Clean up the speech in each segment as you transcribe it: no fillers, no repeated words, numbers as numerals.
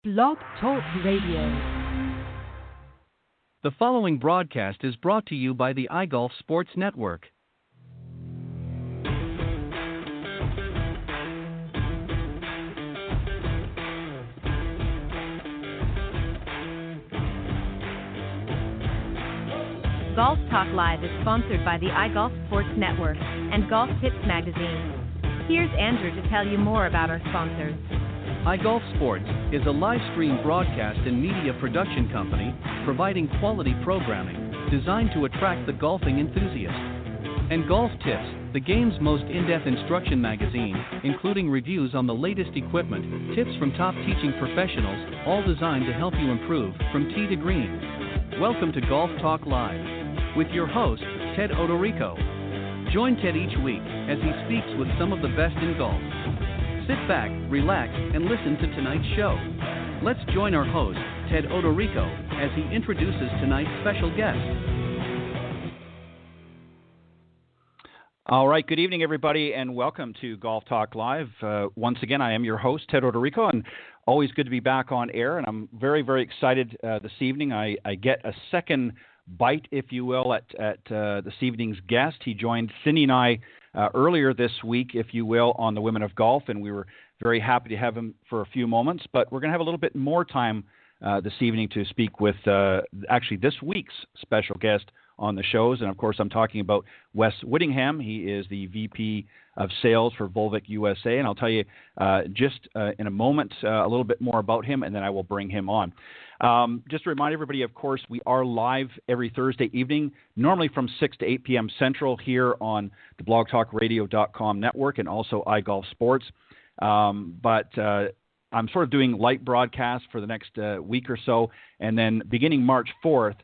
Blog Talk Radio. The following broadcast is brought to you by the iGolf Sports Network. Golf Talk Live is sponsored by the iGolf Sports Network and Golf Tips Magazine. Here's Andrew to tell you more about our sponsors. iGolf Sports is a live stream broadcast and media production company providing quality programming designed to attract the golfing enthusiast. And Golf Tips, the game's most in-depth instruction magazine, including reviews on the latest equipment, tips from top teaching professionals, all designed to help you improve from tee to green. Welcome to Golf Talk Live with your host, Ted Odorico. Join Ted each week as he speaks with some of the best in golf. Sit back, relax, and listen to tonight's show. Let's join our host, Ted Odorico, as he introduces tonight's special guest. All right, good evening, everybody, and welcome to Golf Talk Live. Once again, I am your host, Ted Odorico, and always good to be back on air, and I'm very, very excited this evening. I get a second bite, if you will, at this evening's guest. He joined Cindy and I earlier this week, if you will, on the Women of Golf, and we were very happy to have him for a few moments. But we're going to have a little bit more time this evening to speak with actually this week's special guest on the shows. And, of course, I'm talking about Wes Whittingham. He is the VP of Sales for Volvik USA, and I'll tell you just in a moment a little bit more about him, and then I will bring him on. Just to remind everybody, of course, we are live every Thursday evening, normally from 6 to 8 p.m. Central here on the blogtalkradio.com network and also iGolf Sports. But I'm sort of doing light broadcasts for the next week or so, and then beginning March 4th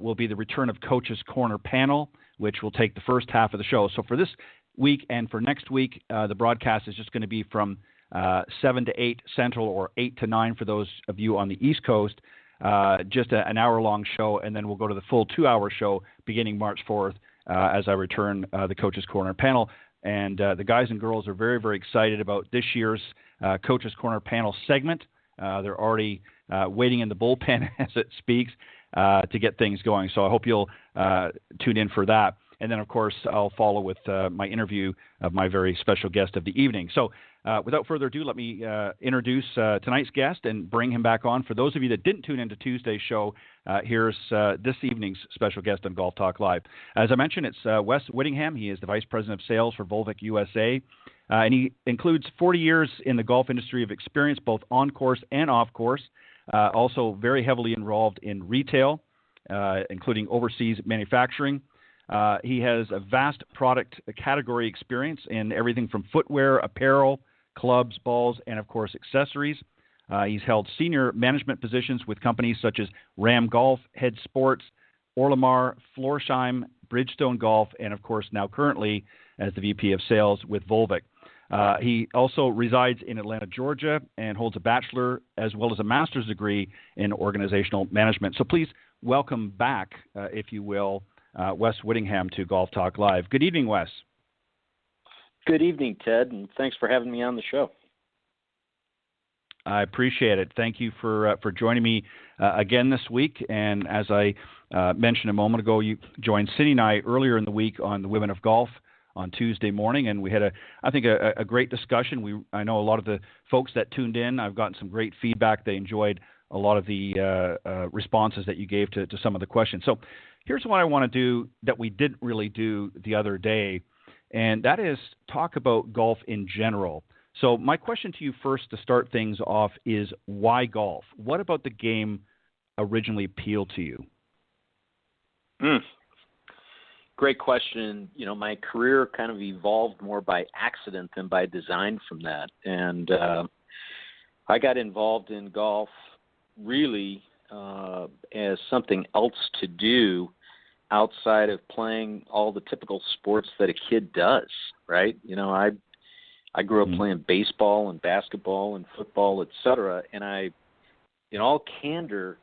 will be the return of Coach's Corner panel, which will take the first half of the show. So for this week and for next week, the broadcast is just going to be from 7 to 8 Central or 8 to 9 for those of you on the East Coast, just an hour-long show, and then we'll go to the full 2-hour show beginning March 4th as I return the Coach's Corner panel. And the guys and girls are very, very excited about this year's Coach's Corner panel segment. They're already waiting in the bullpen as it speaks to get things going. So I hope you'll tune in for that. And then, of course, I'll follow with my interview of my very special guest of the evening. So without further ado, let me introduce tonight's guest and bring him back on. For those of you that didn't tune into Tuesday's show, here's this evening's special guest on Golf Talk Live. As I mentioned, it's Wes Whittingham. He is the Vice President of Sales for Volvik USA. And he includes 40 years in the golf industry of experience, both on course and off course. Also very heavily involved in retail, including overseas manufacturing. He has a vast product category experience in everything from footwear, apparel, clubs, balls, and, of course, accessories. He's held senior management positions with companies such as Ram Golf, Head Sports, Orlamar, Florsheim, Bridgestone Golf, and, of course, now currently as the VP of Sales with Volvik. He also resides in Atlanta, Georgia, and holds a bachelor as well as a master's degree in organizational management. So please welcome back, if you will, Wes Whittingham to Golf Talk Live. Good evening, Wes. Good evening, Ted, and thanks for having me on the show. I appreciate it. Thank you for joining me again this week. And as I mentioned a moment ago, you joined Cindy and I earlier in the week on the Women of Golf on Tuesday morning, and we had a great discussion. I know a lot of the folks that tuned in, I've gotten some great feedback. They enjoyed a lot of the responses that you gave to some of the questions. So here's what I want to do that we didn't really do the other day, and that is talk about golf in general. So my question to you first to start things off is, why golf? What about the game originally appealed to you? Great question. You know, my career kind of evolved more by accident than by design from that. And I got involved in golf really as something else to do outside of playing all the typical sports that a kid does, right? You know, I grew up playing baseball and basketball and football, et cetera. And in all candor,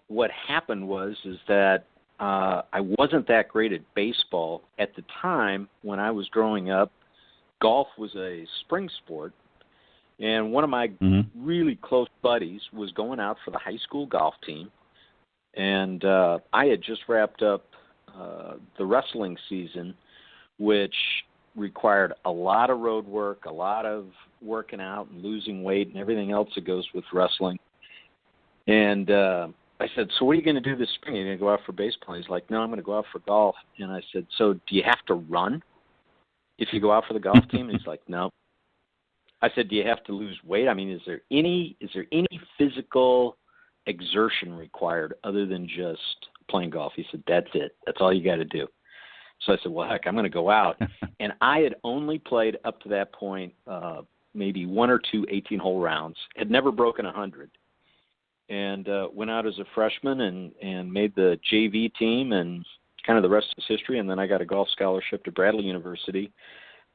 what happened was that I wasn't that great at baseball at the time when I was growing up. Golf was a spring sport, And one of my really close buddies was going out for the high school golf team. And I had just wrapped up the wrestling season, which required a lot of road work, a lot of working out and losing weight and everything else that goes with wrestling. And I said, so what are you going to do this spring? Are you going to go out for baseball? He's like, no, I'm going to go out for golf. And I said, so do you have to run if you go out for the golf team? And he's like, no. I said, do you have to lose weight? I mean, is there any physical exertion required other than just playing golf? He said, that's it. That's all you got to do. So I said, well, heck, I'm going to go out. And I had only played up to that point maybe one or two 18-hole rounds, had never broken 100. And went out as a freshman and made the JV team, and kind of the rest is history. And then I got a golf scholarship to Bradley University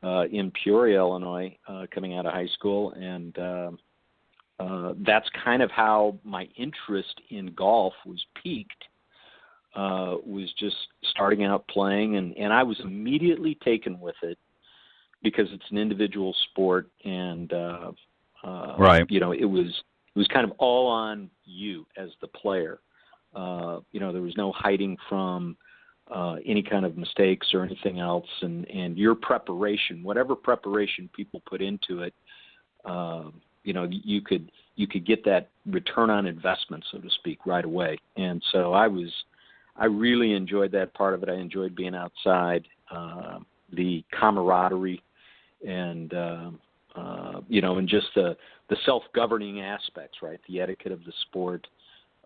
in Peoria, Illinois, coming out of high school. And that's kind of how my interest in golf was piqued, was just starting out playing. And I was immediately taken with it because it's an individual sport. And, right. You know, it was kind of all on you as the player. You know, there was no hiding from any kind of mistakes or anything else, and your preparation, whatever preparation people put into it, you know, you could get that return on investment, so to speak, right away. And so I really enjoyed that part of it. I enjoyed being outside, the camaraderie, and you know, and just the self-governing aspects, right? The etiquette of the sport,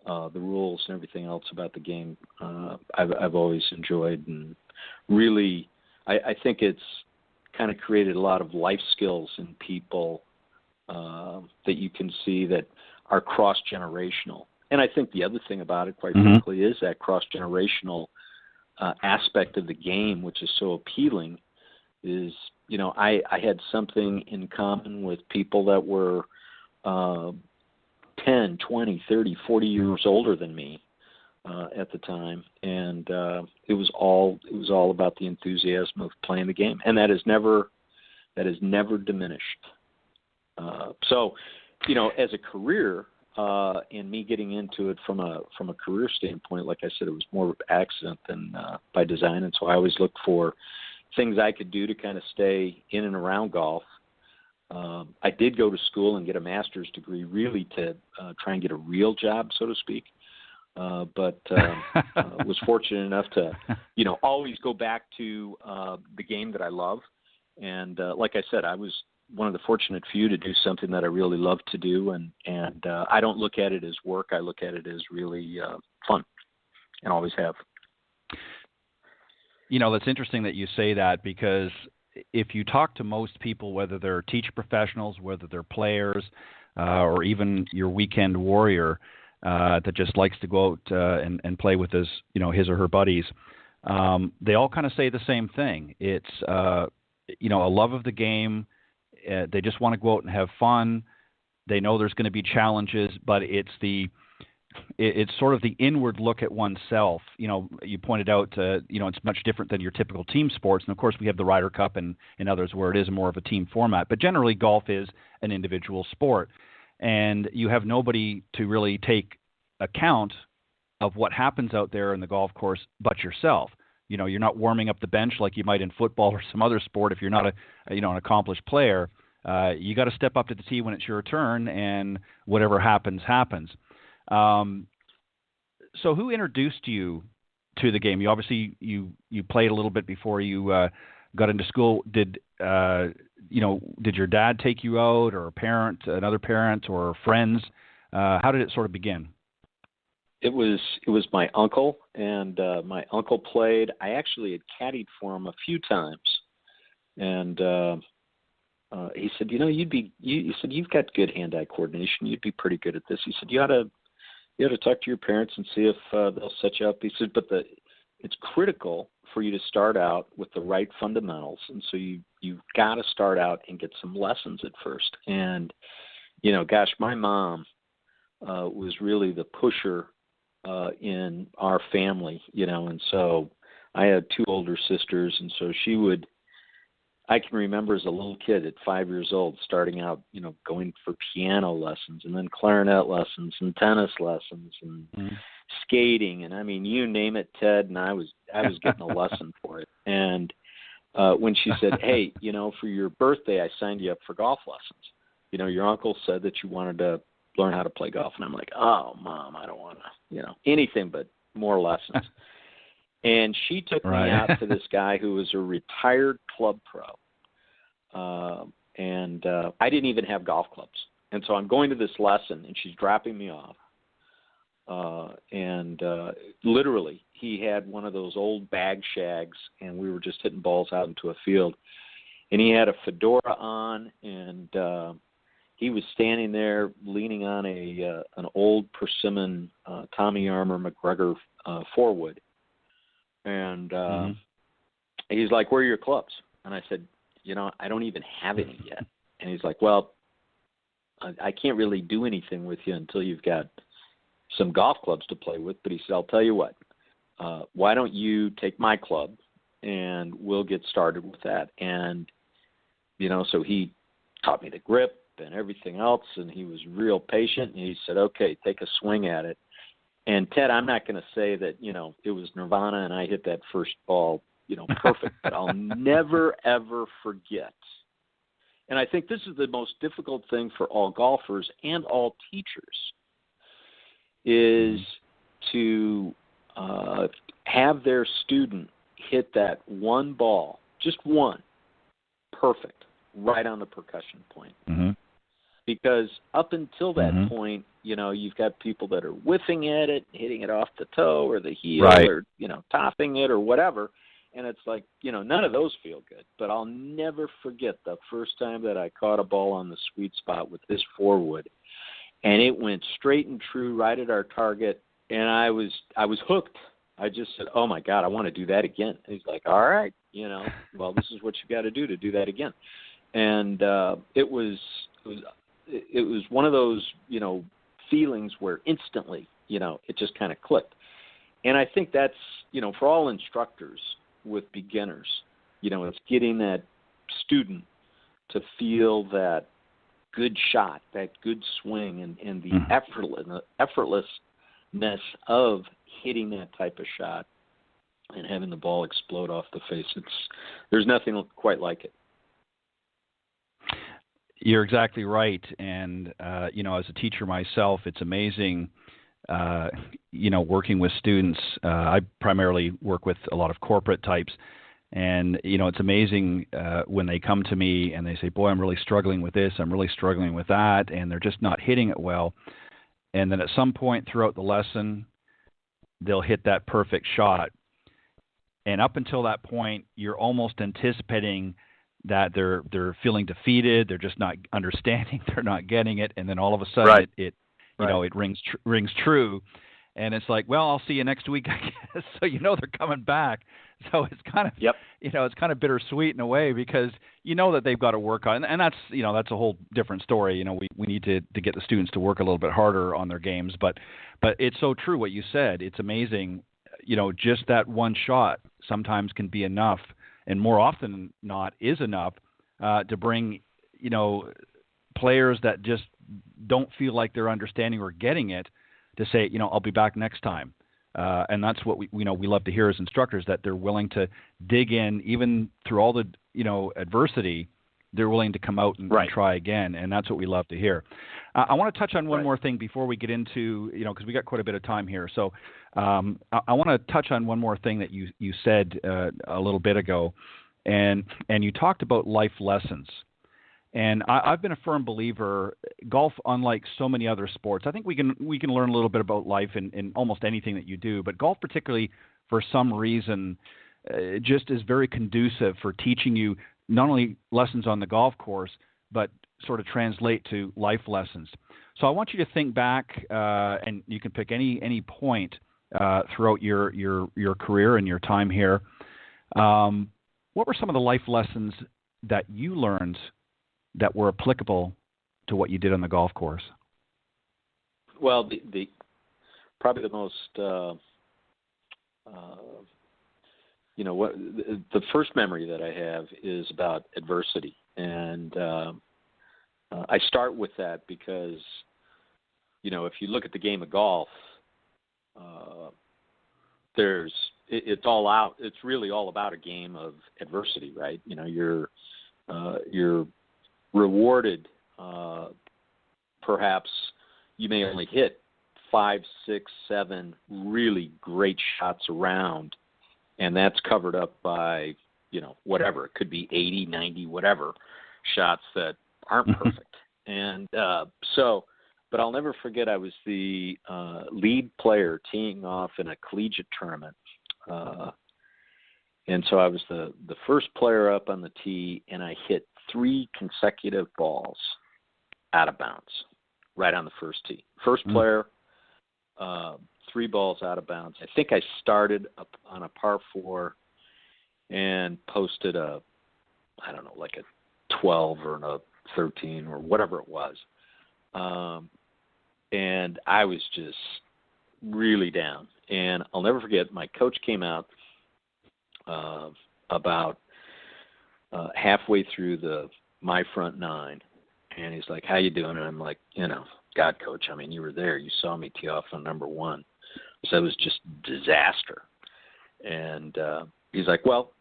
the rules and everything else about the game. I've always enjoyed, and really, I think it's kind of created a lot of life skills in people that you can see that are cross-generational. And I think the other thing about it, quite frankly, is that cross-generational aspect of the game, which is so appealing, is, you know, I had something in common with people that were 10, 20, 30, 40 years older than me at the time. And it was all about the enthusiasm of playing the game. And that has never diminished. So, you know, as a career, and me getting into it from a career standpoint, like I said, it was more of an accident than by design. And so I always looked for things I could do to kind of stay in and around golf. I did go to school and get a master's degree, really to try and get a real job, so to speak. But was fortunate enough to, you know, always go back to the game that I love. And like I said, I was one of the fortunate few to do something that I really love to do. And I don't look at it as work. I look at it as really fun, and always have. You know, that's interesting that you say that, because if you talk to most people, whether they're teacher professionals, whether they're players, or even your weekend warrior that just likes to go out and play with his or her buddies, they all kind of say the same thing. It's, you know, a love of the game. They just want to go out and have fun. They know there's going to be challenges, but it's sort of the inward look at oneself. You know, you pointed out, you know, it's much different than your typical team sports. And of course we have the Ryder Cup and others where it is more of a team format, but generally golf is an individual sport, and you have nobody to really take account of what happens out there in the golf course but yourself. You know, you're not warming up the bench like you might in football or some other sport. If you're not an accomplished player, you got to step up to the tee when it's your turn, and whatever happens, happens. So who introduced you to the game? You obviously you played a little bit before you got into school. Did your dad take you out, or another parent, or friends? How did it sort of begin? It was my uncle, and my uncle played. I actually had caddied for him a few times, and he said, you know, you said you've got good hand-eye coordination. You'd be pretty good at this. He said you ought to talk to your parents and see if they'll set you up. He said, but it's critical for you to start out with the right fundamentals, and so you've got to start out and get some lessons at first. And you know, gosh, my mom was really the pusher in our family, you know, and so I had two older sisters, and so she would I can remember as a little kid at 5 years old starting out, going for piano lessons and then clarinet lessons and tennis lessons and skating. And I mean, you name it, Ted, and I was getting a lesson for it. And when she said, hey, for your birthday, I signed you up for golf lessons. Your uncle said that you wanted to learn how to play golf. And I'm like, oh, Mom, I don't want to, anything but more lessons. And she took me out to this guy who was a retired club pro. And I didn't even have golf clubs. And so I'm going to this lesson, and she's dropping me off. And literally, he had one of those old bag shags, and we were just hitting balls out into a field. And he had a fedora on, and he was standing there leaning on an old persimmon Tommy Armour McGregor 4-wood. And he's like, where are your clubs? And I said, I don't even have any yet. And he's like, well, I can't really do anything with you until you've got some golf clubs to play with. But he said, I'll tell you what, why don't you take my club and we'll get started with that. And, so he taught me the grip and everything else, and he was real patient. And he said, okay, take a swing at it. And Ted, I'm not going to say that, it was nirvana and I hit that first ball, perfect, but I'll never, ever forget. And I think this is the most difficult thing for all golfers and all teachers is to have their student hit that one ball, just one, perfect, right on the percussion point. Mm-hmm. Because up until that point, you've got people that are whiffing at it, hitting it off the toe or the heel or, topping it or whatever. And it's like, none of those feel good. But I'll never forget the first time that I caught a ball on the sweet spot with this 4-wood. And it went straight and true right at our target. And I was hooked. I just said, oh, my God, I want to do that again. And he's like, all right, well, this is what you got to do that again. And it was one of those, feelings where instantly, it just kind of clicked. And I think that's, for all instructors with beginners, it's getting that student to feel that good shot, that good swing, and the effortlessness of hitting that type of shot and having the ball explode off the face. There's nothing quite like it. You're exactly right. And, as a teacher myself, it's amazing, working with students. I primarily work with a lot of corporate types. And, it's amazing when they come to me and they say, boy, I'm really struggling with this. I'm really struggling with that. And they're just not hitting it well. And then at some point throughout the lesson, they'll hit that perfect shot. And up until that point, you're almost anticipating that they're feeling defeated, they're just not understanding, they're not getting it, and then all of a sudden it rings true, and it's like, well, I'll see you next week, I guess. So they're coming back. So it's kind of it's kind of bittersweet in a way because that they've got to work on, and that's that's a whole different story. We need to get the students to work a little bit harder on their games, but it's so true what you said. It's amazing, just that one shot sometimes can be enough. And more often than not is enough to bring, players that just don't feel like they're understanding or getting it to say, I'll be back next time. And that's what we love to hear as instructors, that they're willing to dig in even through all the, adversity. They're willing to come out and try again. And that's what we love to hear. I want to touch on one more thing before we get into, because we got quite a bit of time here. So I want to touch on one more thing that you said a little bit ago, and you talked about life lessons. And I've been a firm believer, golf, unlike so many other sports, I think we can learn a little bit about life in almost anything that you do, but golf particularly, for some reason, just is very conducive for teaching you not only lessons on the golf course, but sort of translate to life lessons. So I want you to think back, and you can pick any point throughout your career and your time here. What were some of the life lessons that you learned that were applicable to what you did on the golf course? Well, probably the most what the first memory that I have is about adversity, and I start with that because, if you look at the game of golf, it's all out. It's really all about a game of adversity, right? You're rewarded. Perhaps you may only hit 5, 6, 7 really great shots around, and that's covered up by, whatever. It could be 80, 90, whatever shots that aren't perfect. And but I'll never forget, I was the lead player teeing off in a collegiate tournament. And so I was the first player up on the tee, and I hit 3 consecutive balls out of bounds right on the first tee. First player, 3 balls out of bounds. I think I started up on a par 4 and posted like a 12 or a 13 or whatever it was. And I was just really down. And I'll never forget, my coach came out about halfway through my front 9, and he's like, "How you doing?" And I'm like, "God, coach, I mean, you were there. You saw me tee off on number 1." So it was just disaster. And he's like, "Well,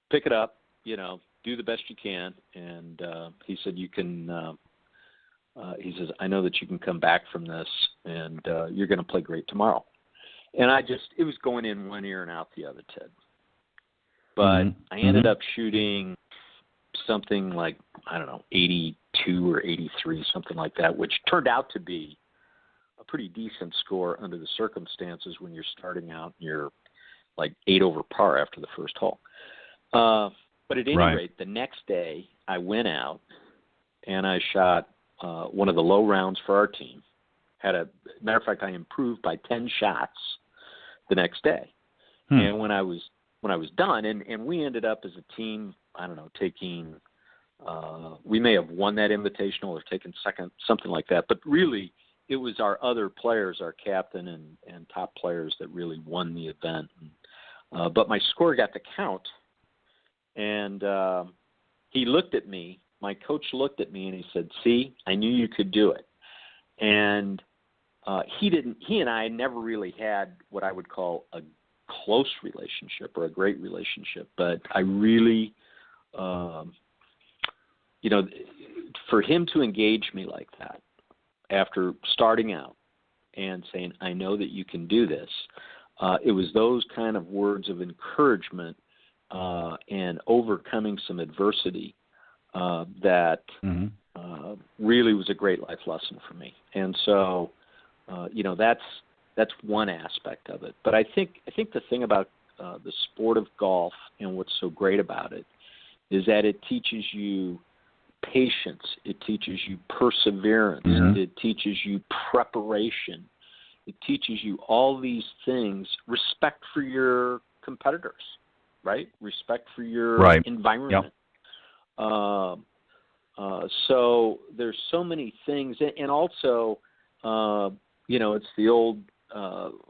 pick it up, do the best you can." And he said, "You can." He says, "I know that you can come back from this, and you're going to play great tomorrow." And it was going in one ear and out the other, Ted. But I ended up shooting something like, 82 or 83, something like that, which turned out to be a pretty decent score under the circumstances when you're starting out and you're like 8 over par after the first hole. But at any rate, the next day I went out and I shot one of the low rounds for our team. Matter of fact, I improved by 10 shots the next day. And when I was done, and we ended up as a team, taking, we may have won that invitational or taken second, something like that. But really, it was our other players, our captain and top players, that really won the event. But my score got to count, and he looked at me. My coach looked at me and he said, "See, I knew you could do it." And he and I never really had what I would call a close relationship or a great relationship, but I really, for him to engage me like that after starting out and saying, "I know that you can do this," it was those kind of words of encouragement and overcoming some adversity that really was a great life lesson for me. And so, that's one aspect of it. But I think the thing about the sport of golf and what's so great about it is that it teaches you patience, it teaches you perseverance, it teaches you preparation, it teaches you all these things, respect for your competitors, right? Respect for your environment. Yep. So there's so many things, and also, it's the old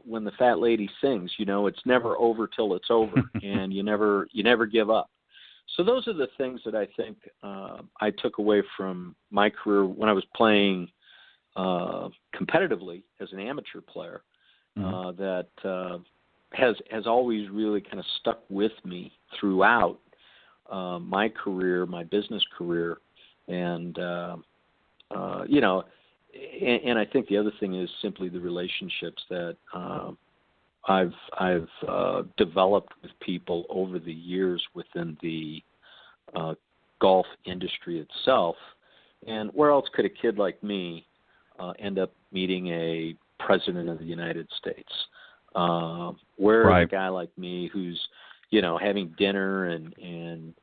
when the fat lady sings, it's never over till it's over, and you never give up. So those are the things that I think I took away from my career when I was playing competitively as an amateur player. That has always really kind of stuck with me throughout my career, my business career, and and I think the other thing is simply the relationships that I've developed with people over the years within the golf industry itself. And where else could a kid like me end up meeting a president of the United States? Where is a guy like me who's, having dinner and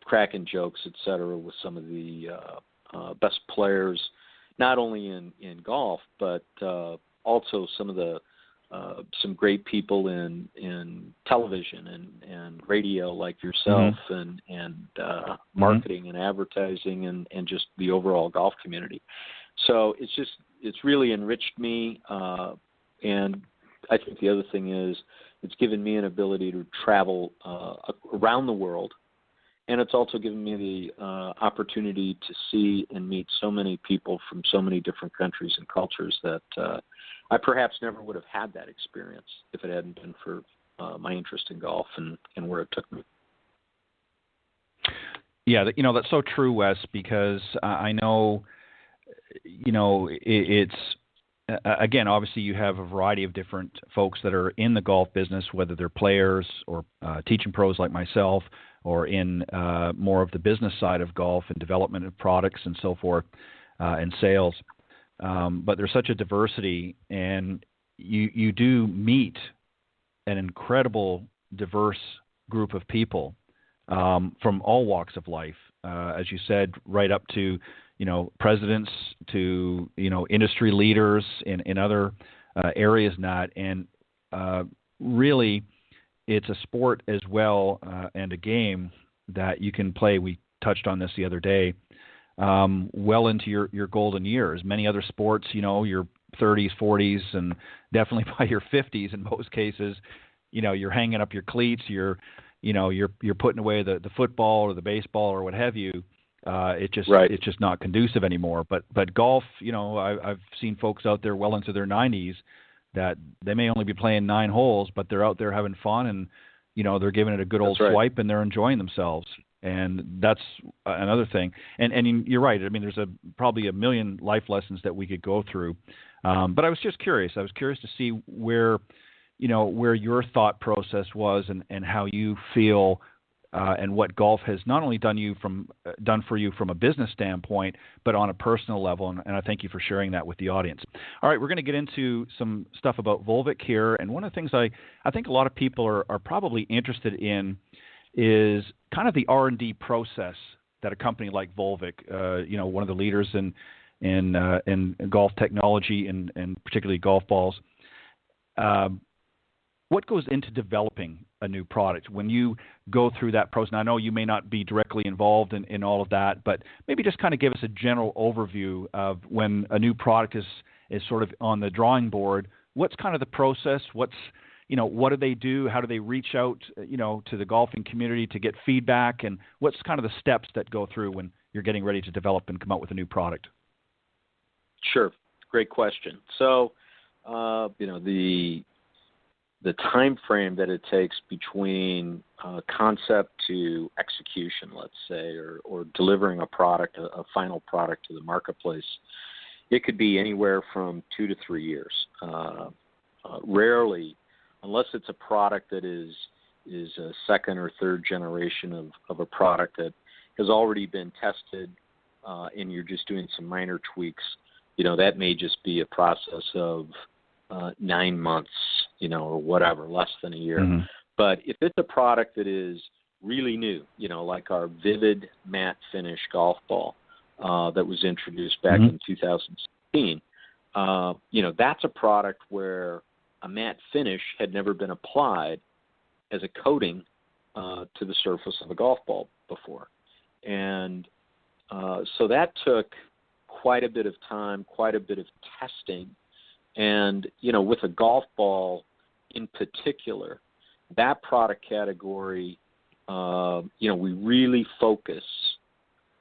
cracking jokes, et cetera, with some of the best players, not only in golf, but also some of the some great people in television and radio like yourself, and marketing and advertising and just the overall golf community. So it's really enriched me. And I think the other thing is It's given me an ability to travel around the world, and it's also given me the opportunity to see and meet so many people from so many different countries and cultures that I perhaps never would have had that experience if it hadn't been for my interest in golf and where it took me. Yeah, that's so true, Wes, because I know, it's again, obviously you have a variety of different folks that are in the golf business, whether they're players or teaching pros like myself, or in more of the business side of golf and development of products and so forth, and sales. But there's such a diversity, and you do meet an incredible, diverse group of people from all walks of life, as you said, right up to presidents, to industry leaders in other areas. And really, it's a sport as well, and a game that you can play. We touched on this the other day. Well into your golden years. Many other sports, your 30s, 40s, and definitely by your 50s in most cases, you're hanging up your cleats, you're putting away the football or the baseball or what have you. It's just not conducive anymore. But golf, I've seen folks out there well into their 90s that they may only be playing 9 holes, but they're out there having fun, and they're giving it a good old swipe, and they're enjoying themselves. And that's another thing. And you're right. I mean, there's probably a million life lessons that we could go through. But I was just curious. I was curious to see where your thought process was, and how you feel, and what golf has not only done for you from a business standpoint, but on a personal level. And I thank you for sharing that with the audience. All right, we're going to get into some stuff about Volvik here. And one of the things I think a lot of people are probably interested in is kind of the R&D process that a company like Volvik, one of the leaders in golf technology and particularly golf balls, what goes into developing a new product when you go through that process? And I know you may not be directly involved in all of that, but maybe just kind of give us a general overview of when a new product is sort of on the drawing board. What's kind of the process? What do they do? How do they reach out, to the golfing community to get feedback? And what's kind of the steps that go through when you're getting ready to develop and come out with a new product? Sure. Great question. So, the time frame that it takes between concept to execution, let's say, or delivering a product, a final product to the marketplace, it could be anywhere from 2 to 3 years. Rarely, unless it's a product that is a second or third generation of a product that has already been tested, and you're just doing some minor tweaks, that may just be a process of 9 months, or whatever, less than a year. Mm-hmm. But if it's a product that is really new, like our Vivid matte finish golf ball that was introduced back in 2016, that's a product where a matte finish had never been applied as a coating to the surface of a golf ball before. And so that took quite a bit of time, quite a bit of testing. And, with a golf ball in particular, that product category, we really focus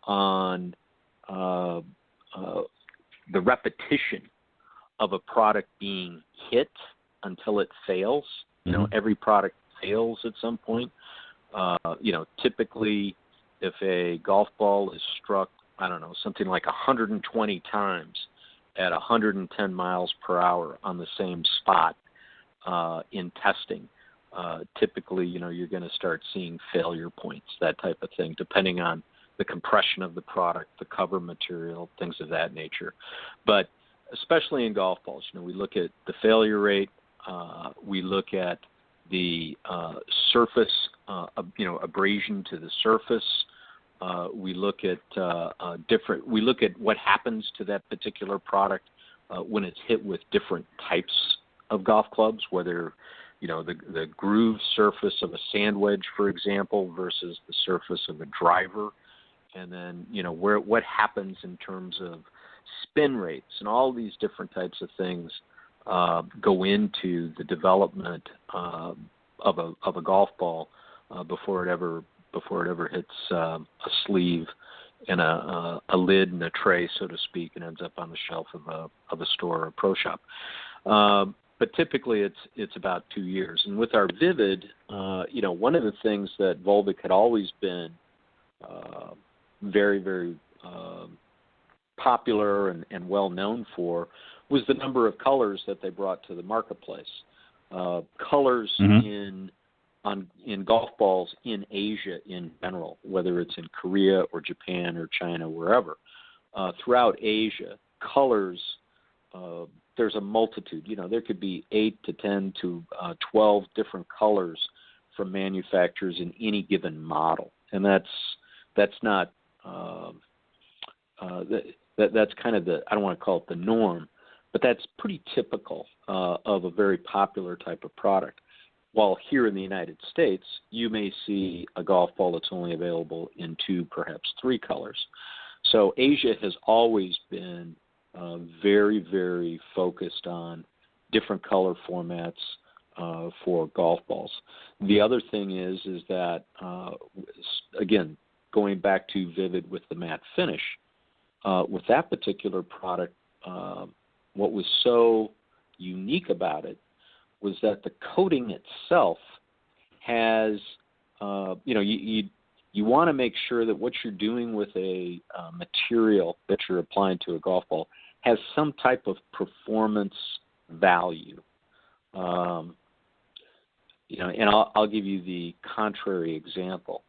on the repetition of a product being hit until it fails. Every product fails at some point. Typically, if a golf ball is struck, something like 120 times at 110 miles per hour on the same spot in testing, typically, you're going to start seeing failure points, that type of thing, depending on the compression of the product, the cover material, things of that nature. But especially in golf balls, we look at the failure rate, we look at the surface, abrasion to the surface. We look at We look at what happens to that particular product when it's hit with different types of golf clubs, whether the groove surface of a sand wedge, for example, versus the surface of a driver, and then what happens in terms of spin rates, and all these different types of things go into the development of a golf ball before it ever hits a sleeve and a lid and a tray, so to speak, and ends up on the shelf of a store or a pro shop. But typically it's about 2 years. And with our Vivid, one of the things that Volvik had always been very, very popular and well known for was the number of colors that they brought to the marketplace. Colors in golf balls in Asia in general, whether it's in Korea or Japan or China, wherever. Throughout Asia, colors, there's a multitude. There could be 8 to 10 to 12 different colors from manufacturers in any given model. And that's not that's kind of I don't want to call it the norm, but that's pretty typical of a very popular type of product. While here in the United States, you may see a golf ball that's only available in 2, perhaps 3 colors. So Asia has always been very, very focused on different color formats for golf balls. The other thing is that, again, going back to Vivid with the matte finish, with that particular product, what was so unique about it was that the coating itself has, you want to make sure that what you're doing with a material that you're applying to a golf ball has some type of performance value. And I'll give you the contrary example.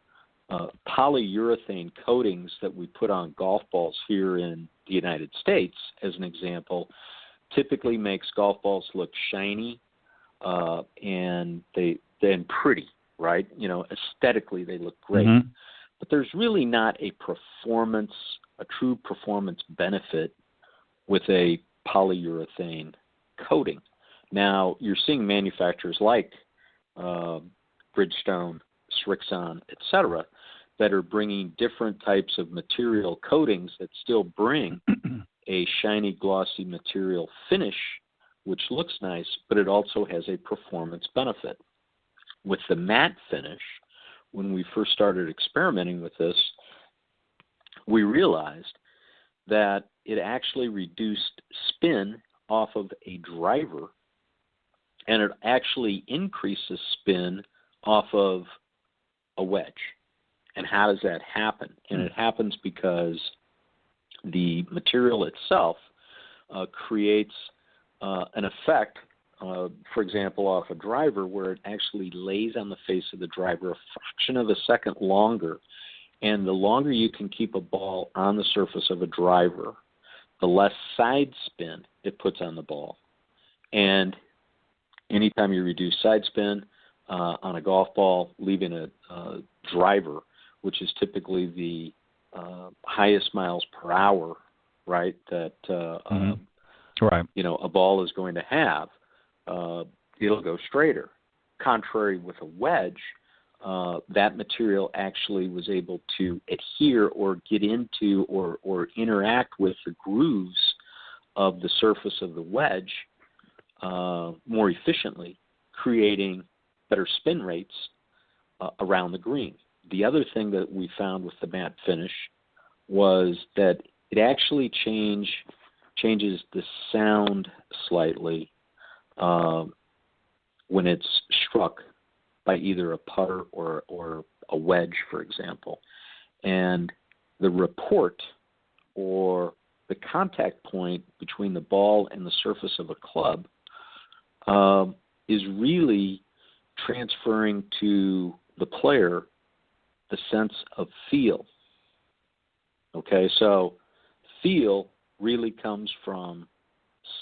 Polyurethane coatings that we put on golf balls here in the United States, as an example, typically makes golf balls look shiny and they're pretty, right? Aesthetically they look great. Mm-hmm. But there's really not a true performance benefit with a polyurethane coating. Now, you're seeing manufacturers like Bridgestone, Srixon, etc., that are bringing different types of material coatings that still bring a shiny, glossy material finish, which looks nice, but it also has a performance benefit. With the matte finish, when we first started experimenting with this, we realized that it actually reduced spin off of a driver, and it actually increases spin off of a wedge. And how does that happen? And it happens because the material itself creates an effect, for example, off a driver, where it actually lays on the face of the driver a fraction of a second longer. And the longer you can keep a ball on the surface of a driver, the less side spin it puts on the ball. And anytime you reduce side spin on a golf ball, leaving a driver, which is typically the highest miles per hour, right, that a ball is going to have, it'll go straighter. Contrary with a wedge, that material actually was able to adhere or get into or interact with the grooves of the surface of the wedge more efficiently, creating better spin rates around the green. The other thing that we found with the matte finish was that it actually changes the sound slightly when it's struck by either a putter or a wedge, for example. And the report, or the contact point between the ball and the surface of a club, is really transferring to the player the sense of feel. Okay, so feel really comes from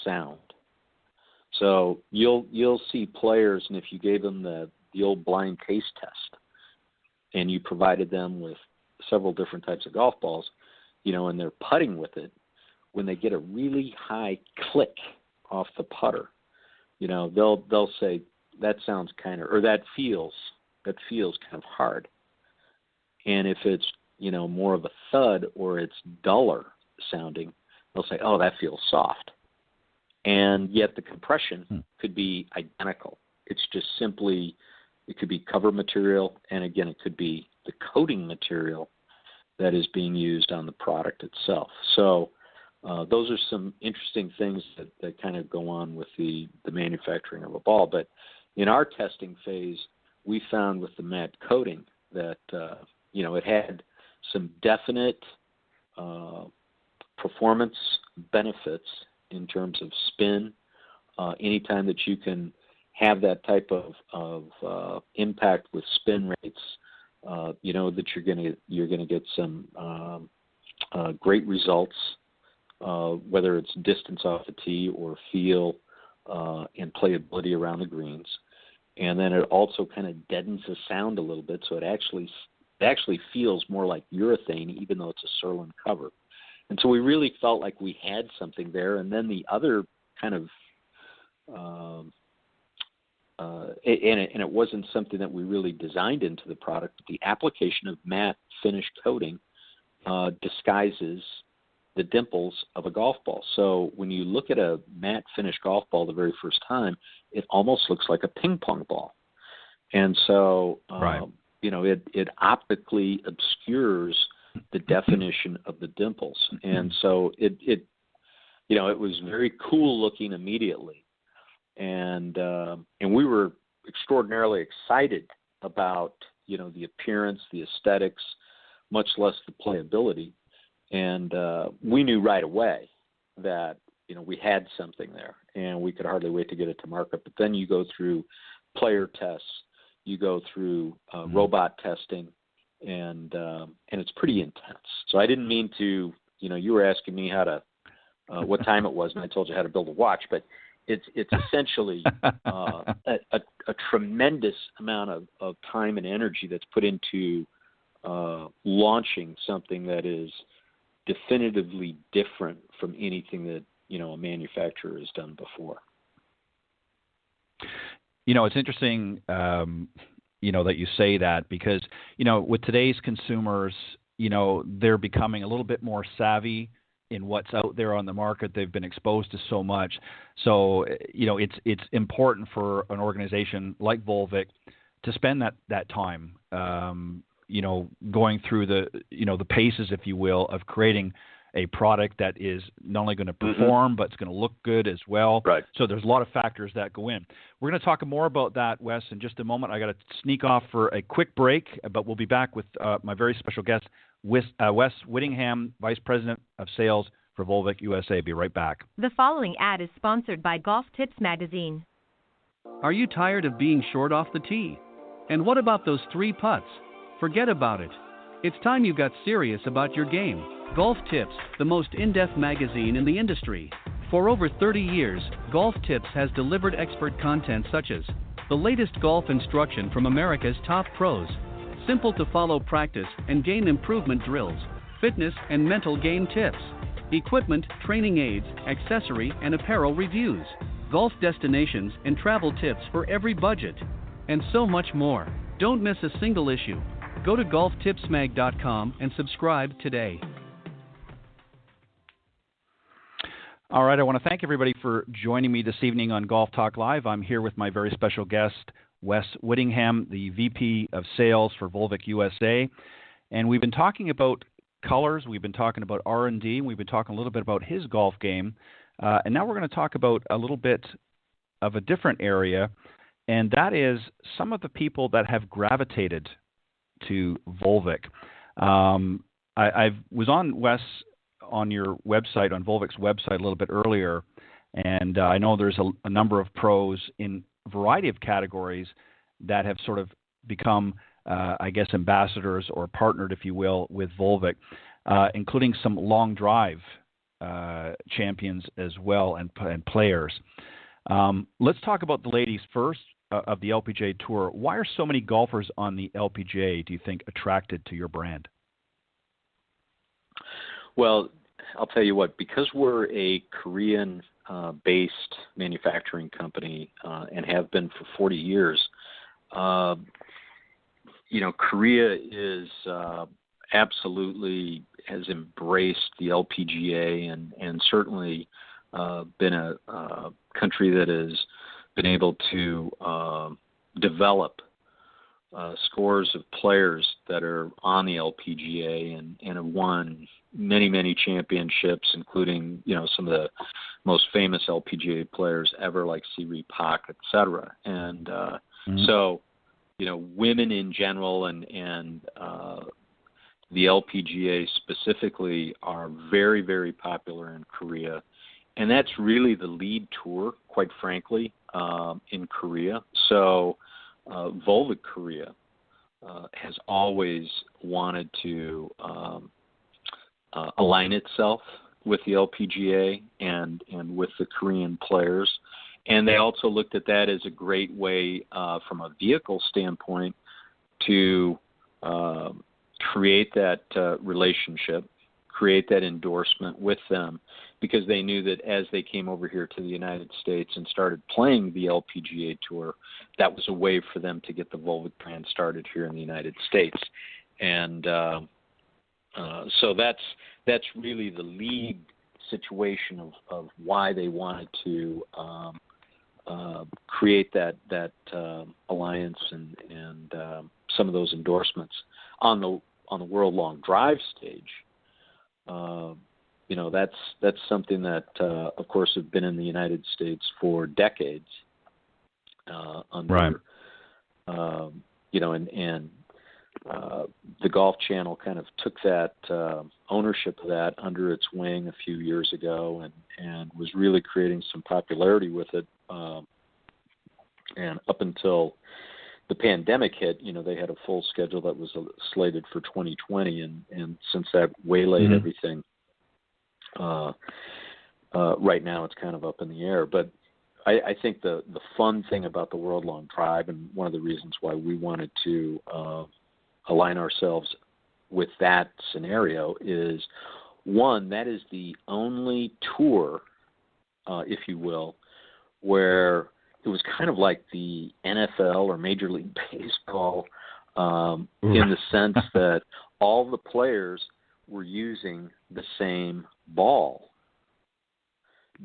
sound. So you'll see players, and if you gave them the old blind taste test, and you provided them with several different types of golf balls, and they're putting with it, when they get a really high click off the putter, they'll say that sounds kind of, or that feels kind of hard. And if it's more of a thud, or it's duller sounding, they'll say, oh, that feels soft. And yet the compression could be identical. It's just simply it could be cover material, and again, it could be the coating material that is being used on the product itself. So those are some interesting things that kind of go on with the manufacturing of a ball. But in our testing phase, we found with the matte coating that, it had some definite performance benefits in terms of spin. Anytime that you can have that type of impact with spin rates, that you're gonna get some great results, whether it's distance off the tee or feel and playability around the greens. And then it also kind of deadens the sound a little bit, so it actually feels more like urethane, even though it's a Surlyn cover. And so we really felt like we had something there. And then the other kind of and it wasn't something that we really designed into the product, but the application of matte finish coating disguises the dimples of a golf ball. So when you look at a matte finish golf ball the very first time, it almost looks like a ping pong ball. And so, right. It optically obscures the definition of the dimples. And so it was very cool looking immediately. And we were extraordinarily excited about, the appearance, the aesthetics, much less the playability. And we knew right away that, we had something there, and we could hardly wait to get it to market. But then you go through player tests, you go through robot testing, and it's pretty intense. So I didn't mean to, you were asking me how to, what time it was, and I told you how to build a watch, but it's essentially a tremendous amount of time and energy that's put into launching something that is definitively different from anything that, a manufacturer has done before. It's interesting, that you say that because, with today's consumers, they're becoming a little bit more savvy in what's out there on the market. They've been exposed to so much. So, it's important for an organization like Volvik to spend that time, going through the paces, if you will, of creating a product that is not only going to perform, but it's going to look good as well. Right. So there's a lot of factors that go in. We're going to talk more about that, Wes, in just a moment. I got to sneak off for a quick break, but we'll be back with my very special guest, Wes Whittingham, Vice President of Sales for Volvik USA. Be right back. The following ad is sponsored by Golf Tips Magazine. Are you tired of being short off the tee? And what about those 3 putts? Forget about it. It's time you got serious about your game. Golf Tips, the most in-depth magazine in the industry. For over 30 years, Golf Tips has delivered expert content such as the latest golf instruction from America's top pros, simple to follow practice and game improvement drills, fitness and mental game tips, equipment, training aids, accessory and apparel reviews, golf destinations and travel tips for every budget, and so much more. Don't miss a single issue. Go to golftipsmag.com and subscribe today. All right, I want to thank everybody for joining me this evening on Golf Talk Live. I'm here with my very special guest, Wes Whittingham, the VP of Sales for Volvik USA. And we've been talking about colors, we've been talking about R&D, and we've been talking a little bit about his golf game. And now we're going to talk about a little bit of a different area, and that is some of the people that have gravitated to Volvik. I was on, Wes, on your website, on Volvik's website a little bit earlier, and I know there's a number of pros in a variety of categories that have sort of become, ambassadors or partnered, if you will, with Volvik, including some long drive champions as well and players. Let's talk about the ladies first of the LPGA Tour. Why are so many golfers on the LPGA, do you think, attracted to your brand? Well, I'll tell you what, because we're a Korean-based manufacturing company and have been for 40 years, Korea is absolutely has embraced the LPGA and certainly been a country that has been able to develop scores of players that are on the LPGA and have won many championships, including some of the most famous LPGA players ever, like Siri Pak, etc. And so women in general and the LPGA specifically are very popular in Korea, and that's really the lead tour, quite frankly, in Korea. So Volvik Korea has always wanted to align itself with the LPGA and with the Korean players. And they also looked at that as a great way from a vehicle standpoint to create that relationship, create that endorsement with them, because they knew that as they came over here to the United States and started playing the LPGA Tour, that was a way for them to get the Volvik brand started here in the United States. And so that's really the lead situation of why they wanted to create that alliance and some of those endorsements on the World Long Drive stage. That's something that of course have been in the United States for decades. Under, the Golf Channel kind of took that ownership of that under its wing a few years ago, and was really creating some popularity with it. And up until the pandemic hit, they had a full schedule that was slated for 2020, and since that waylaid everything, right now it's kind of up in the air. But I think the fun thing about the World Long Drive, and one of the reasons why we wanted to align ourselves with that scenario, is one, that is the only tour, if you will, where it was kind of like the NFL or Major League Baseball, in the sense that all the players were using the same ball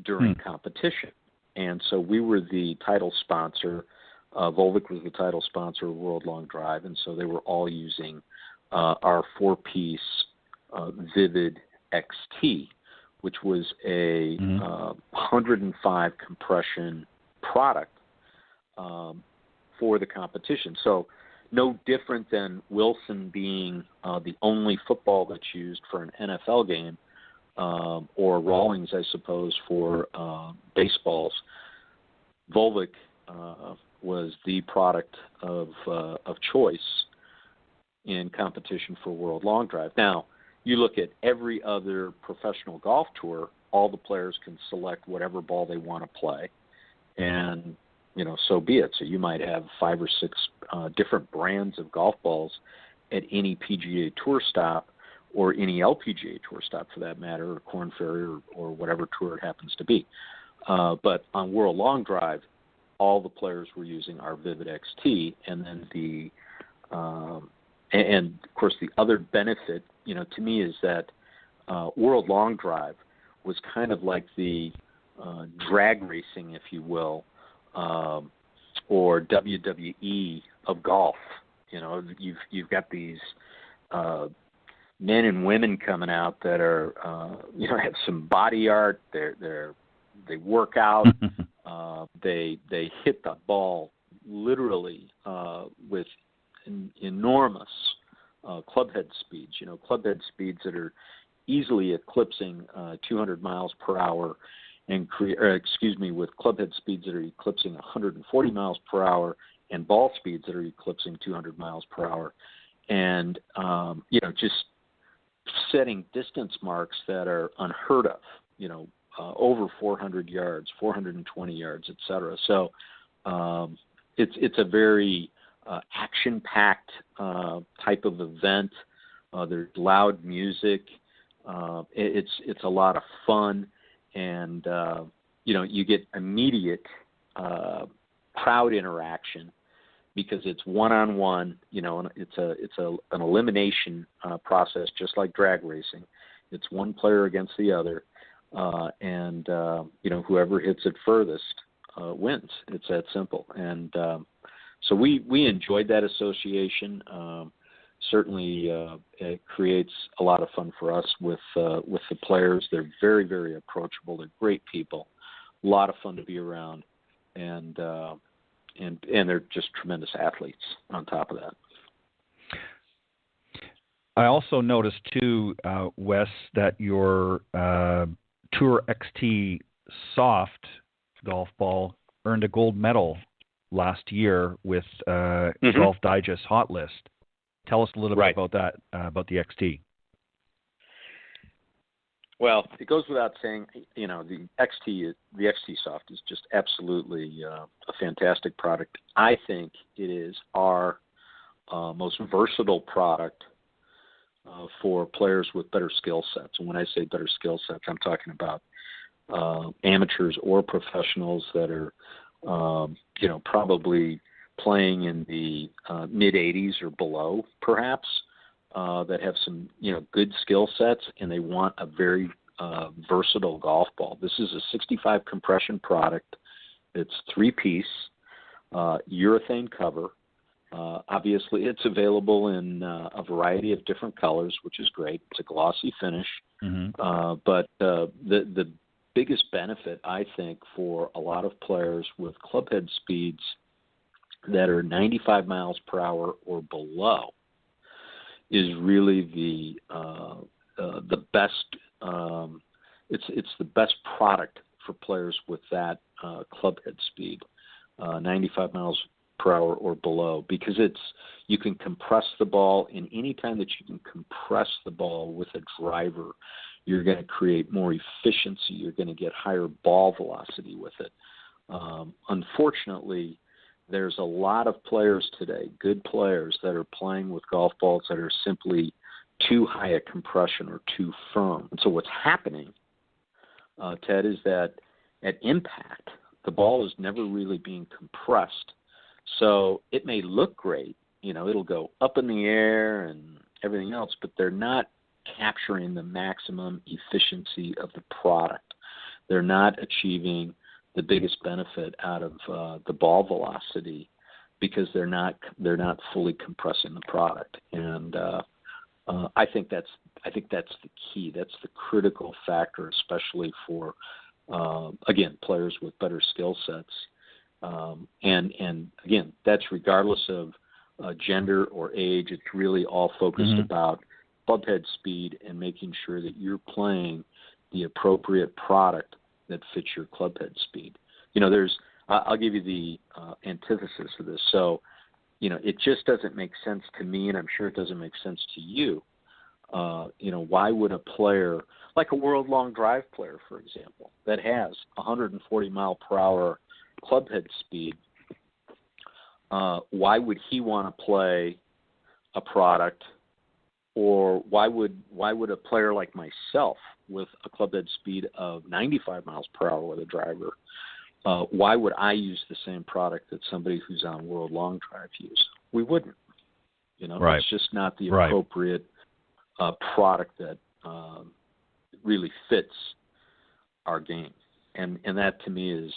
during competition. And so we were the title sponsor. Volvik was the title sponsor of World Long Drive, and so they were all using our four-piece Vivid XT, which was a 105 compression product for the competition. So no different than Wilson being the only football that's used for an NFL game, or Rawlings, I suppose, for baseballs. Volvik was the product of choice in competition for World Long Drive. Now, you look at every other professional golf tour, all the players can select whatever ball they want to play, and so be it. So you might have 5 or 6 different brands of golf balls at any PGA Tour stop, or any LPGA Tour stop for that matter, or Korn Ferry, or whatever tour it happens to be. But on World Long Drive, all the players were using our Vivid XT, and then and of course the other benefit, to me, is that World Long Drive was kind of like the drag racing, if you will, or WWE of golf. You've got these men and women coming out that are have some body art. They work out. They hit the ball literally with enormous clubhead speeds. Clubhead speeds that are easily eclipsing 200 miles per hour, with clubhead speeds that are eclipsing 140 miles per hour, and ball speeds that are eclipsing 200 miles per hour, and just setting distance marks that are unheard of. Over 400 yards, 420 yards, etc. So it's a very action-packed type of event. There's loud music. It's a lot of fun, and you get immediate crowd interaction because it's one-on-one. It's an elimination process, just like drag racing. It's one player against the other, and whoever hits it furthest wins. It's that simple. And So we enjoyed that association. Certainly, it creates a lot of fun for us with the players. They're very, very approachable. They're great people. A lot of fun to be around, and they're just tremendous athletes on top of that. I also noticed too, Wes, that your Tour XT soft golf ball earned a gold medal last year with Golf Digest Hot List. Tell us a little bit about that, about the XT. Well, it goes without saying, the XT Soft is just absolutely a fantastic product. I think it is our most versatile product for players with better skill sets. And when I say better skill sets, I'm talking about amateurs or professionals that are, probably playing in the mid 80s or below, perhaps, that have some, good skill sets, and they want a very versatile golf ball. This is a 65 compression product. It's 3-piece, urethane cover. Obviously, it's available in a variety of different colors, which is great. It's a glossy finish. But the biggest benefit, I think, for a lot of players with clubhead speeds that are 95 miles per hour or below is really the best. It's the best product for players with that clubhead speed, 95 miles per hour or below, because you can compress the ball, and any time that you can compress the ball with a driver, you're going to create more efficiency. You're going to get higher ball velocity with it. Unfortunately, there's a lot of players today, good players, that are playing with golf balls that are simply too high a compression or too firm. And so what's happening, Ted, is that at impact, the ball is never really being compressed. So it may look great, it'll go up in the air and everything else, but they're not capturing the maximum efficiency of the product. They're not achieving the biggest benefit out of the ball velocity because they're not fully compressing the product. And I think that's the key. That's the critical factor, especially for again, players with better skill sets. And again, that's regardless of gender or age. It's really all focused about clubhead speed and making sure that you're playing the appropriate product that fits your clubhead speed. I'll give you the antithesis of this. So, it just doesn't make sense to me, and I'm sure it doesn't make sense to you. Why would a player, like a World Long Drive player, for example, that has 140 mile per hour clubhead speed, why would he want to play a product, or why would a player like myself with a clubhead speed of 95 miles per hour with a driver, why would I use the same product that somebody who's on World Long Drive use? We wouldn't. It's just not the appropriate product that really fits our game. And that, to me, is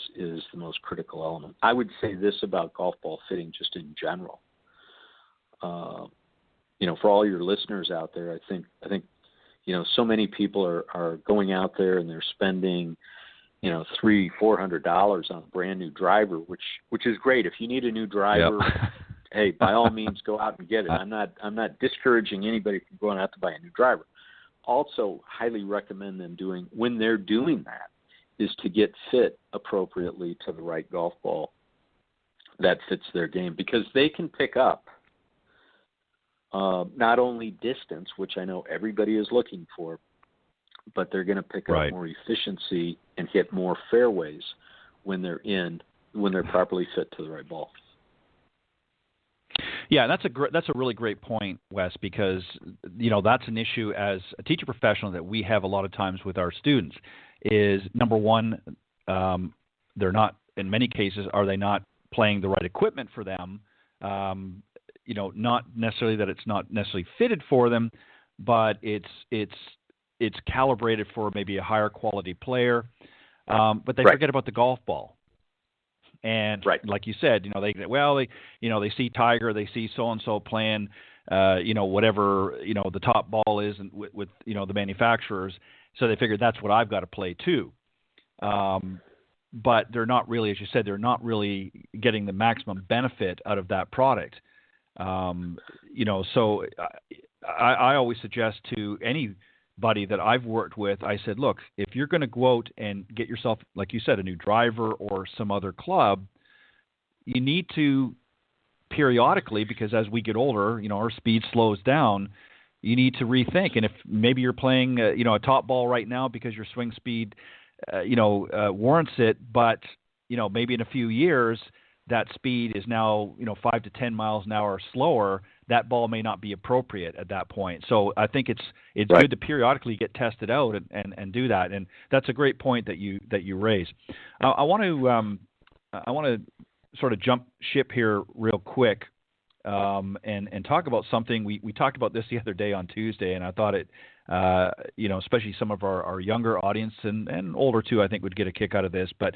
the most critical element. I would say this about golf ball fitting just in general. For all your listeners out there, I think so many people are going out there and they're spending $300-$400 on a brand new driver, which is great. If you need a new driver, hey, by all means, go out and get it. I'm not discouraging anybody from going out to buy a new driver. Also, highly recommend them when they're doing that, is to get fit appropriately to the right golf ball that fits their game, because they can pick up not only distance, which I know everybody is looking for, but they're going to pick up more efficiency and hit more fairways when they're properly fit to the right ball. Yeah, that's a really great point, Wes, because that's an issue as a teacher professional that we have a lot of times with our students. Is number one, they're not, in many cases, are they not playing the right equipment for them? Not necessarily that it's not necessarily fitted for them, but it's calibrated for maybe a higher quality player. But they forget about the golf ball. And right. like you said, they see Tiger, they see so and so playing, whatever the top ball is, and with the manufacturers, so they figured that's what I've got to play too. But they're not really, as you said, they're not really getting the maximum benefit out of that product. So I always suggest to anybody that I've worked with, I said, look, if you're going to go out and get yourself, like you said, a new driver or some other club, you need to periodically, because as we get older, our speed slows down, you need to rethink. And if maybe you're playing, a top ball right now because your swing speed, warrants it, but, maybe in a few years, that speed is now, 5 to 10 miles an hour slower, that ball may not be appropriate at that point. So I think it's right. good to periodically get tested out and do that. And that's a great point that you raise. I want to sort of jump ship here real quick and talk about something. We talked about this the other day on Tuesday, and I thought it, especially some of our younger audience and older too, I think would get a kick out of this. But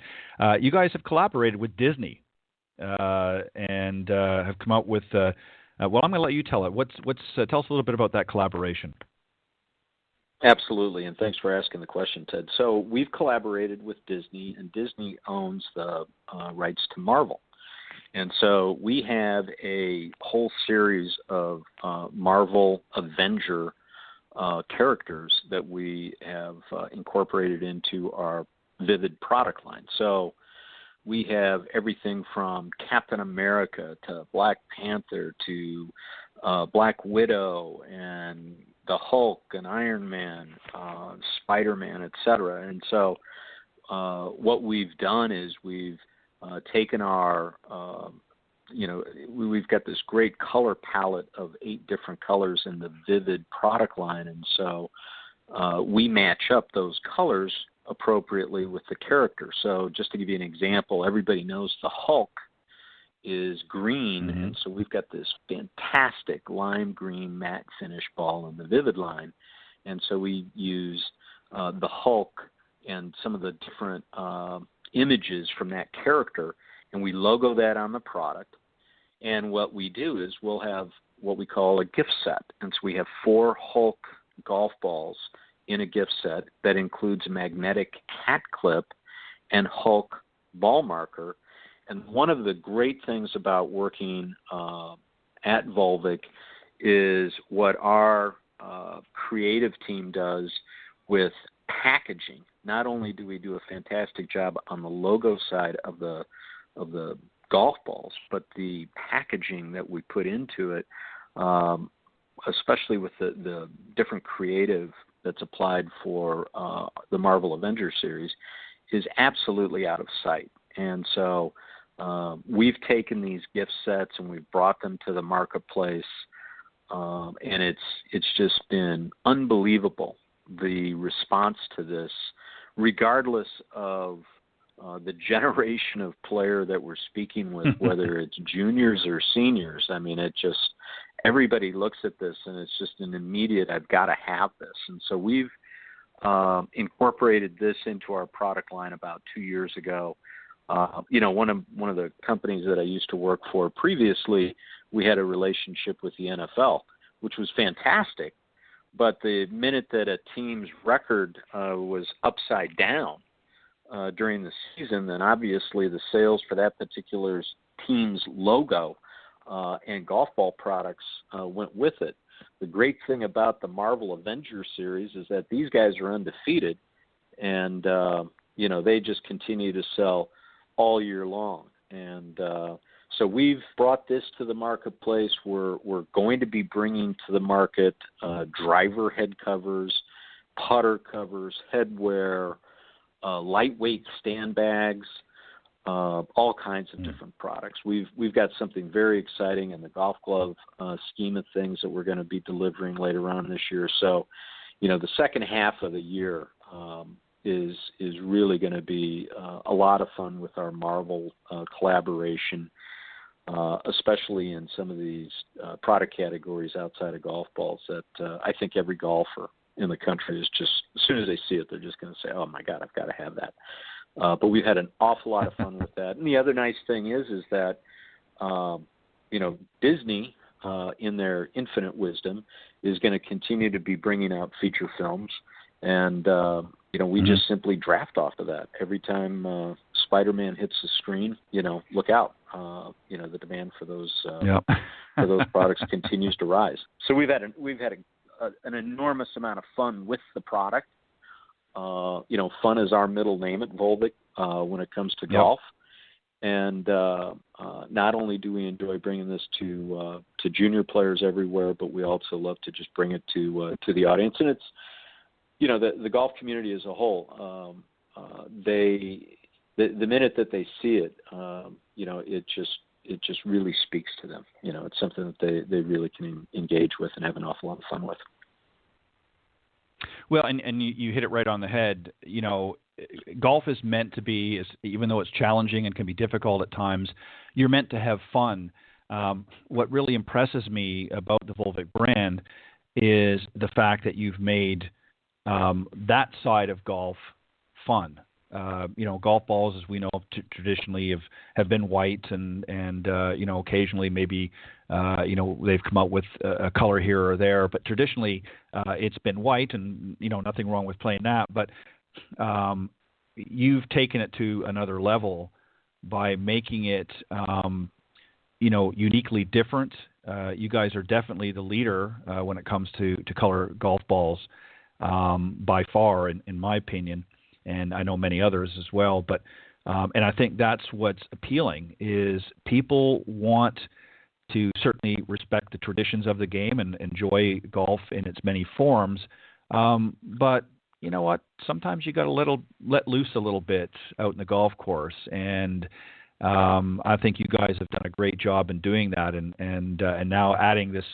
you guys have collaborated with Disney and have come out with. I'm going to let you tell it. Tell us a little bit about that collaboration. Absolutely, and thanks for asking the question, Ted. So we've collaborated with Disney, and Disney owns the rights to Marvel. And so we have a whole series of Marvel Avenger characters that we have incorporated into our Vivid product line. So we have everything from Captain America to Black Panther to Black Widow and the Hulk and Iron Man, Spider-Man, etc. And so what we've done is we've taken our, we've got this great color palette of 8 different colors in the Vivid product line. And so we match up those colors appropriately with the character. So just to give you an example, everybody knows the Hulk is green, mm-hmm. and so we've got this fantastic lime green matte finish ball in the Vivid line. And so we use the Hulk and some of the different images from that character, and we logo that on the product. And what we do is we'll have what we call a gift set. And so we have 4 Hulk golf balls in a gift set that includes a magnetic hat clip and Hulk ball marker. And one of the great things about working at Volvik is what our creative team does with packaging. Not only do we do a fantastic job on the logo side of the golf balls, but the packaging that we put into it, especially with the different creative that's applied for the Marvel Avengers series, is absolutely out of sight. And so we've taken these gift sets and we've brought them to the marketplace, and it's just been unbelievable, the response to this, regardless of the generation of player that we're speaking with, whether it's juniors or seniors. I mean, everybody looks at this and it's just an immediate, I've got to have this. And so we've incorporated this into our product line about 2 years ago. One of the companies that I used to work for previously, we had a relationship with the NFL, which was fantastic. But the minute that a team's record was upside down during the season, then obviously the sales for that particular team's logo and golf ball products went with it. The great thing about the Marvel Avengers series is that these guys are undefeated, and they just continue to sell all year long. And so we've brought this to the marketplace. We're going to be bringing to the market driver head covers, putter covers, headwear, lightweight stand bags, all kinds of different products. We've got something very exciting in the golf glove scheme of things that we're going to be delivering later on this year. So, the second half of the year is really going to be a lot of fun with our Marvel collaboration, especially in some of these product categories outside of golf balls that I think every golfer in the country is just, as soon as they see it, they're just going to say, oh my God, I've got to have that. But we've had an awful lot of fun with that. And the other nice thing is that, Disney, in their infinite wisdom, is going to continue to be bringing out feature films. And, we just simply draft off of that. Every time Spider-Man hits the screen, look out. The demand for those for those products continues to rise. So we've had an enormous amount of fun with the product. Fun is our middle name at Volvik when it comes to golf. And not only do we enjoy bringing this to junior players everywhere, but we also love to just bring it to the audience. And it's, the golf community as a whole. The minute that they see it, it just really speaks to them. It's something that they really can engage with and have an awful lot of fun with. Well, and you hit it right on the head. Golf is meant to be, even though it's challenging and can be difficult at times, you're meant to have fun. What really impresses me about the Volvik brand is the fact that you've made that side of golf fun. Golf balls, as we know, traditionally have been white, and occasionally maybe they've come out with a color here or there, but traditionally it's been white, and nothing wrong with playing that. But you've taken it to another level by making it uniquely different. You guys are definitely the leader when it comes to color golf balls by far, in my opinion. And I know many others as well, but and I think that's what's appealing is people want to certainly respect the traditions of the game and enjoy golf in its many forms. But you know what? Sometimes you got to let loose a little bit out in the golf course, and I think you guys have done a great job in doing that. And now adding this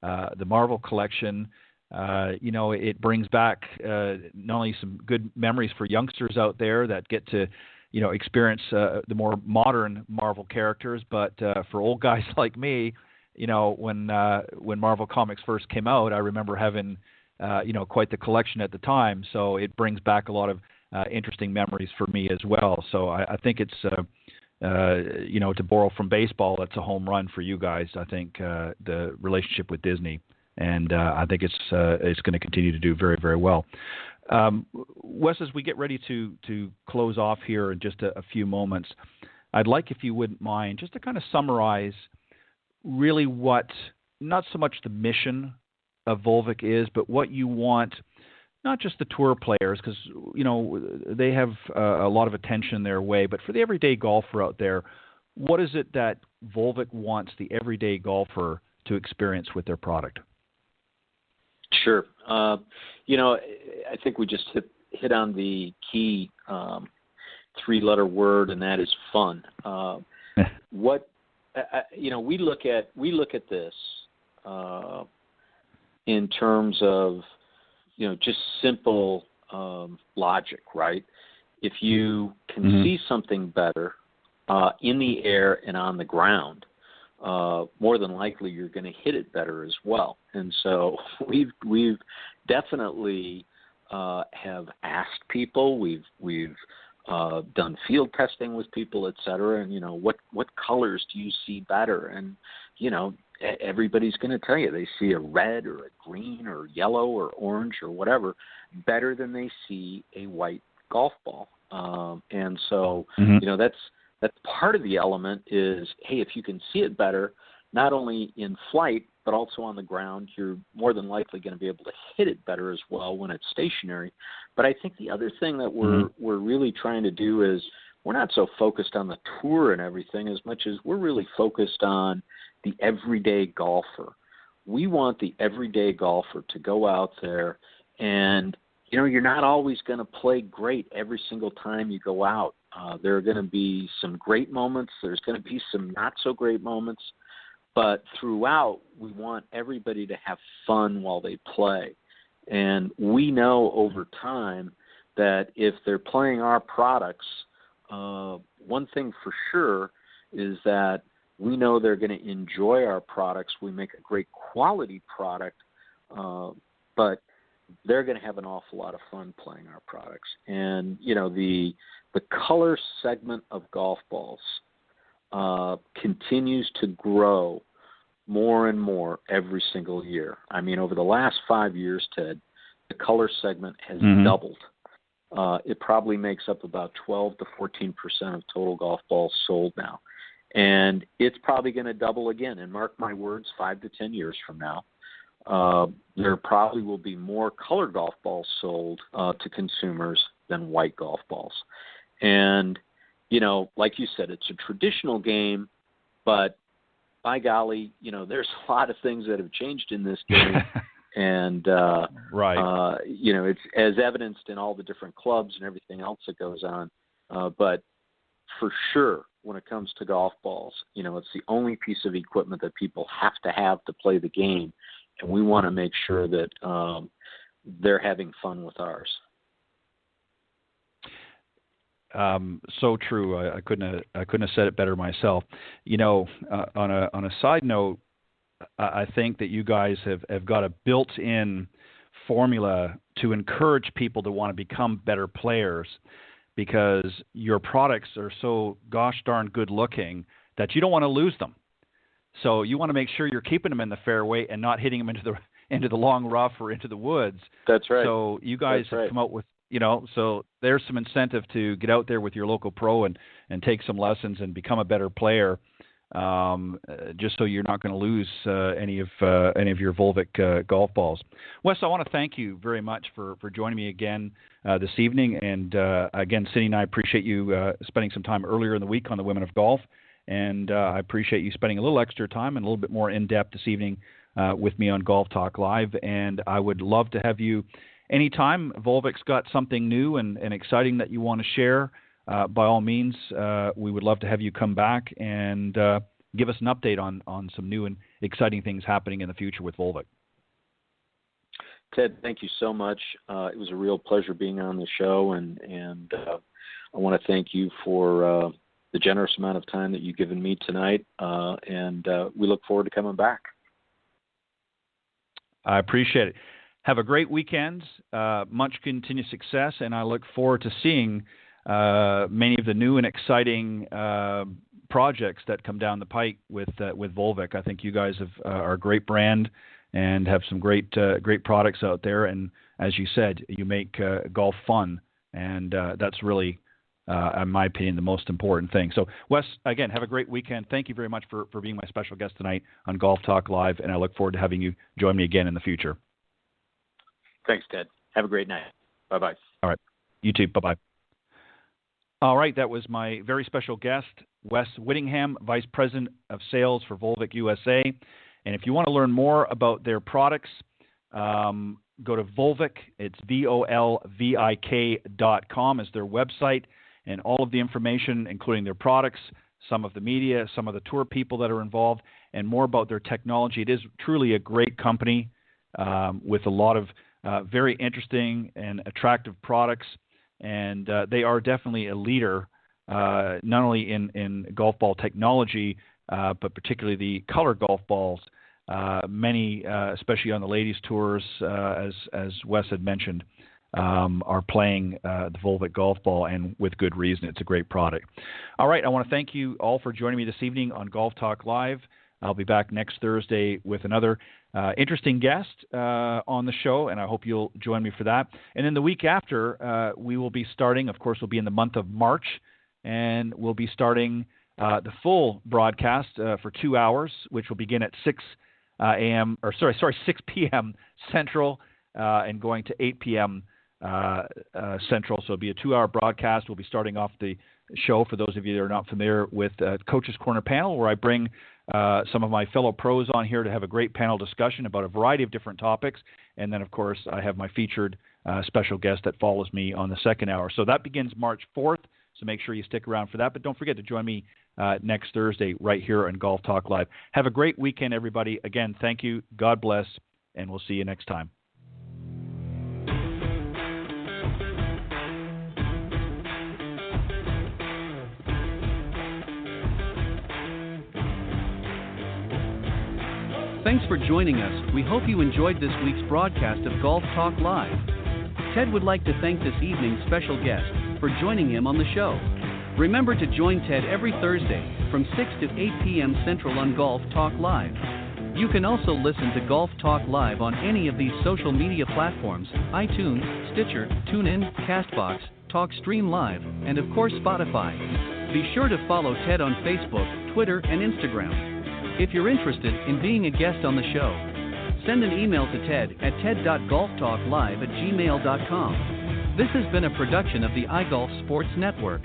the Marvel collection. It brings back not only some good memories for youngsters out there that get to, experience the more modern Marvel characters, but for old guys like me, when Marvel Comics first came out, I remember having, quite the collection at the time. So it brings back a lot of interesting memories for me as well. So I think it's, to borrow from baseball, that's a home run for you guys. I think the relationship with Disney. And I think it's going to continue to do very, very well. Wes, as we get ready to close off here in just a few moments, I'd like, if you wouldn't mind, just to kind of summarize really what, not so much the mission of Volvik is, but what you want, not just the tour players, because, they have a lot of attention their way, but for the everyday golfer out there, what is it that Volvik wants the everyday golfer to experience with their product? Sure. I think we just hit on the key three-letter word, and that is fun. We look at this in terms of just simple logic, right? If you can see something better in the air and on the ground, more than likely you're going to hit it better as well. And so we've definitely have asked people. We've done field testing with people, et cetera. And what colors do you see better? And everybody's going to tell you they see a red or a green or yellow or orange or whatever better than they see a white golf ball. And so that's part of the element is, hey, if you can see it better, not only in flight, but also on the ground, you're more than likely going to be able to hit it better as well when it's stationary. But I think the other thing that we're really trying to do is we're not so focused on the tour and everything as much as we're really focused on the everyday golfer. We want the everyday golfer to go out there and, you're not always going to play great every single time you go out. There are going to be some great moments. There's going to be some not so great moments. But throughout, we want everybody to have fun while they play. And we know over time that if they're playing our products, one thing for sure is that we know they're going to enjoy our products. We make a great quality product, but they're going to have an awful lot of fun playing our products. And, the color segment of golf balls continues to grow more and more every single year. I mean, over the last 5 years, Ted, the color segment has doubled. It probably makes up about 12 to 14% of total golf balls sold now. And it's probably going to double again. And mark my words, 5 to 10 years from now, there probably will be more colored golf balls sold to consumers than white golf balls. And, like you said, it's a traditional game, but by golly, there's a lot of things that have changed in this game. And, right. It's as evidenced in all the different clubs and everything else that goes on. But for sure, when it comes to golf balls, it's the only piece of equipment that people have to play the game. And we want to make sure that they're having fun with ours. So true. I couldn't have said it better myself. On a side note, I think that you guys have got a built-in formula to encourage people to want to become better players, because your products are so gosh darn good looking that you don't want to lose them. So you want to make sure you're keeping them in the fairway and not hitting them into the long rough or into the woods. That's right. So you guys have come out with, so there's some incentive to get out there with your local pro and take some lessons and become a better player, just so you're not going to lose any of your Volvik golf balls. Wes, I want to thank you very much for joining me again this evening. And again, Cindy and I appreciate you spending some time earlier in the week on the Women of Golf. And I appreciate you spending a little extra time and a little bit more in-depth this evening with me on Golf Talk Live. And I would love to have you anytime Volvik's got something new and exciting that you want to share. By all means, we would love to have you come back and give us an update on some new and exciting things happening in the future with Volvik. Ted, thank you so much. It was a real pleasure being on the show, and I want to thank you for the generous amount of time that you've given me tonight, and we look forward to coming back. I appreciate it. Have a great weekend, much continued success, and I look forward to seeing many of the new and exciting projects that come down the pike with Volvik. I think you guys are a great brand and have some great products out there. And as you said, you make golf fun, and that's really, in my opinion, the most important thing. So, Wes, again, have a great weekend. Thank you very much for being my special guest tonight on Golf Talk Live, and I look forward to having you join me again in the future. Thanks, Ted. Have a great night. Bye-bye. All right. You too. Bye-bye. All right. That was my very special guest, Wes Whittingham, Vice President of Sales for Volvik USA. And if you want to learn more about their products, go to Volvik. It's volvik.com is their website. And all of the information, including their products, some of the media, some of the tour people that are involved, and more about their technology. It is truly a great company with a lot of very interesting and attractive products, and they are definitely a leader, not only in golf ball technology, but particularly the color golf balls. Many, especially on the ladies' tours, as Wes had mentioned, are playing the Volvik golf ball, and with good reason. It's a great product. All right, I want to thank you all for joining me this evening on Golf Talk Live. I'll be back next Thursday with another interesting guest on the show, and I hope you'll join me for that. And then the week after, we will be starting, of course, we'll be in the month of March, and we'll be starting the full broadcast for 2 hours, which will begin at 6 p.m. Central and going to 8 p.m. Central. So it'll be a 2-hour broadcast. We'll be starting off the show, for those of you that are not familiar, with Coach's Corner panel, where I bring some of my fellow pros on here to have a great panel discussion about a variety of different topics. And then, of course, I have my featured special guest that follows me on the second hour. So that begins March 4th. So make sure you stick around for that. But don't forget to join me next Thursday right here on Golf Talk Live. Have a great weekend, everybody. Again, thank you. God bless. And we'll see you next time. Thanks for joining us. We hope you enjoyed this week's broadcast of Golf Talk Live. Ted would like to thank this evening's special guest for joining him on the show. Remember to join Ted every Thursday from 6 to 8 p.m. Central on Golf Talk Live. You can also listen to Golf Talk Live on any of these social media platforms: iTunes, Stitcher, TuneIn, CastBox, TalkStream Live, and of course Spotify. Be sure to follow Ted on Facebook, Twitter, and Instagram. If you're interested in being a guest on the show, send an email to Ted at ted.golftalklive@gmail.com. This has been a production of the iGolf Sports Network.